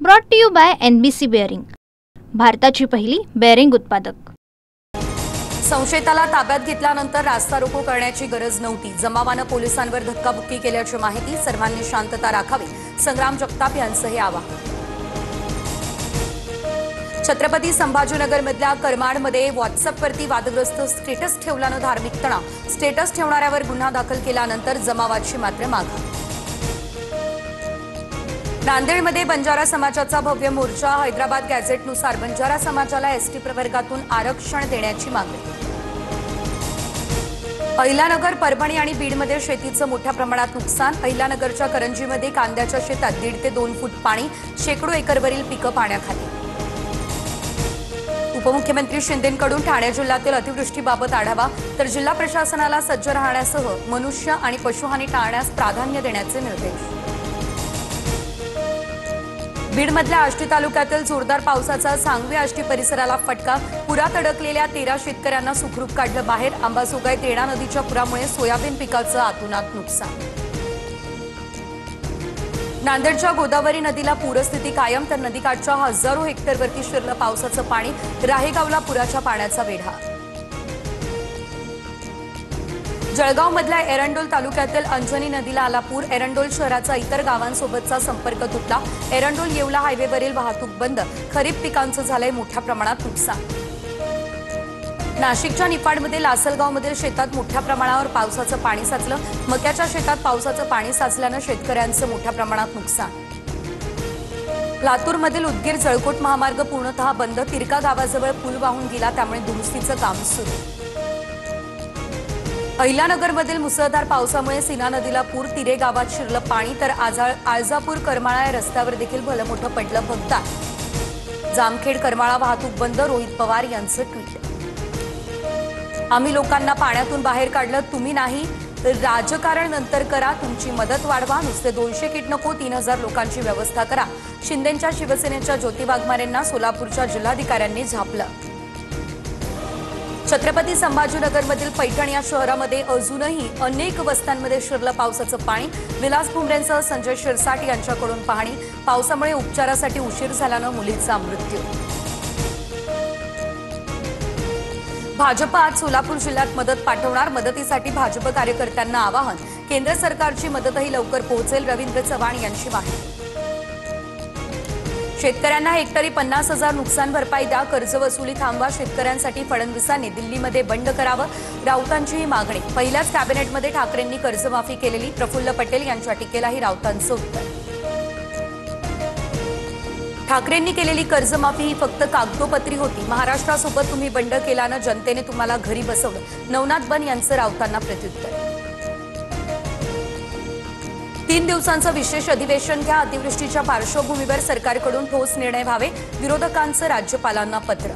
Brought to you by NBC bearing, भारताची पहिली bearing उत्पादक। संशयिताला ताब्यात घेतल्यानंतर रास्ता रोको करण्याची गरज नव्हती। जमावानं पोलिसांवर धक्काबुक्की केल्याची माहिती। सर्वांनी शांतता राखावी, संग्राम जगताप यांचं हे आवाहन। छत्रपती संभाजीनगरमधल्या करमाडमध्ये व्हॉट्सअपवरती वादग्रस्त स्टेटस ठेवल्यानं धार्मिक तणाव। स्टेटस ठेवणाऱ्यावर गुन्हा दाखल केल्यानंतर जमावाची मात्र माघार। नांदेडमध्ये बंजारा समाजाचा भव्य मोर्चा। हैदराबाद गॅझेटनुसार बंजारा समाजाला एसटी प्रवर्गातून आरक्षण देण्याची मागणी। अहिल्यानगर, परभणी आणि बीडमध्ये शेतीचं मोठ्या प्रमाणात नुकसान। अहिल्यानगरच्या करंजीमध्ये कांद्याच्या शेतात 1.5 ते 2 फूट पाणी, शेकडो एकरवरील पिकं पाण्याखाली। उपमुख्यमंत्री शिंदेंकडून ठाणे जिल्ह्यातील अतिवृष्टीबाबत आढावा, तर जिल्हा प्रशासनाला सज्ज राहण्यासह मनुष्य आणि पशुहानी टाळण्यास प्राधान्य देण्याचे निर्देश। बीडमधल्या आष्टी तालुक्यातील जोरदार पावसाचा सांगवी आष्टी परिसराला फटका। पुरात अडकलेल्या 13 शेतकऱ्यांना सुखरूप काढलं बाहेर। आंबाजोगाई तेरणा नदीच्या पुरामुळे सोयाबीन पिकाचं अतोनात नुकसान। नांदेडच्या गोदावरी नदीला पूरस्थिती कायम, तर नदीकाठच्या हजारो हेक्टरवरती शिरलं पावसाचं पाणी। राहेगावला पुराच्या पाण्याचा वेढा। जळगावमधल्या एरंडोल तालुक्यातील अंजनी नदीला आला पूर। एरंडोल शहराचा इतर गावांसोबतचा संपर्क तुटला। एरंडोल येवला हायवेवरील वाहतूक बंद। खरीप पिकांचं झालंय मोठ्या प्रमाणात नुकसान। नाशिकच्या निफाडमध्ये लासलगावमधील शेतात मोठ्या प्रमाणावर पावसाचं पाणी साचलं। मक्याच्या शेतात पावसाचं पाणी साचल्यानं शेतकऱ्यांचं मोठ्या प्रमाणात नुकसान। लातूरमधील उदगीर जळकोट महामार्ग पूर्णतः बंद। तिरका गावाजवळ पूल वाहून गेला, त्यामुळे दुरुस्तीचं काम सुरू। अहिल्यानगरमधील मुसळधार पावसामुळे सीना नदीला पूर। तिरे गावात शिरलं पाणी, तर आळजापूर करमाळा या रस्त्यावर देखील भलं मोठं पडलं भगदाड। जामखेड करमाळा वाहतूक बंद। रोहित पवार यांचं ट्विट। आम्ही लोकांना पाण्यातून बाहेर काढलं, तुम्ही नाही। राजकारण नंतर करा, तुमची मदत वाढवा। नुसते 200 किट नको, 3000 लोकांची व्यवस्था करा। शिंदेंच्या शिवसेनेच्या ज्योती वाघमारेंना सोलापूरच्या जिल्हाधिकाऱ्यांनी झापलं। छत्रपती संभाजीनगरमधील पैठण या शहरामध्ये अजूनही अनेक वस्त्यांमध्ये शिरलं पावसाचं पाणी। विलास भुमरेंसह संजय शिरसाट यांच्याकडून पाहणी। पावसामुळे उपचारासाठी उशीर झाल्यानं मुलीचा मृत्यू। भाजप आज सोलापूर जिल्ह्यात मदत पाठवणार। मदतीसाठी भाजप कार्यकर्त्यांना आवाहन। केंद्र सरकारची मदतही लवकर पोहोचेल, रवींद्र चव्हाण यांची माहिती। शेतकऱ्यांना हेक्टरी 50,000 नुकसान भरपाई द्या, कर्जवसुली थांबवा। शेतकऱ्यांसाठी फडणवीसांनी दिल्लीमध्ये बंड करावं, राऊतांची ही मागणी। पहिल्याच कॅबिनेटमध्ये ठाकरेंनी कर्जमाफी केलेली। प्रफुल्ल पटेल यांच्या टीकेलाही राऊतांचं उत्तर। ठाकरेंनी केलेली कर्जमाफी ही फक्त कागदोपत्री होती। महाराष्ट्रासोबत तुम्ही बंड केल्यानं जनतेने तुम्हाला घरी बसवलं। नवनाथ बन यांचं राऊतांना प्रत्युत्तर। 3 दिवसांचं विशेष अधिवेशन घ्या। अतिवृष्टीच्या पार्श्वभूमीवर सरकारकडून ठोस निर्णय व्हावे, विरोधकांचं राज्यपालांना पत्र।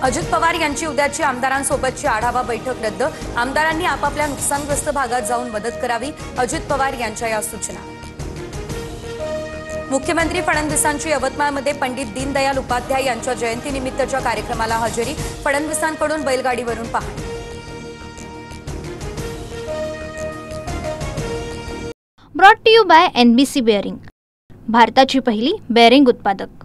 अजित पवार यांची उद्याची आमदारांसोबतची आढावा बैठक रद्द। आमदारांनी आपापल्या नुकसानग्रस्त भागात जाऊन मदत करावी, अजित पवार यांच्या या सूचना। मुख्यमंत्री फडणवीसांची यवतमाळमध्ये पंडित दीनदयाल उपाध्याय यांच्या जयंतीनिमित्तच्या कार्यक्रमाला हजेरी। फडणवीसांकडून बैलगाडीवरून पाहणी। Brought to you by NBC bearing, भारताची पहिली बेअरिंग उत्पादक।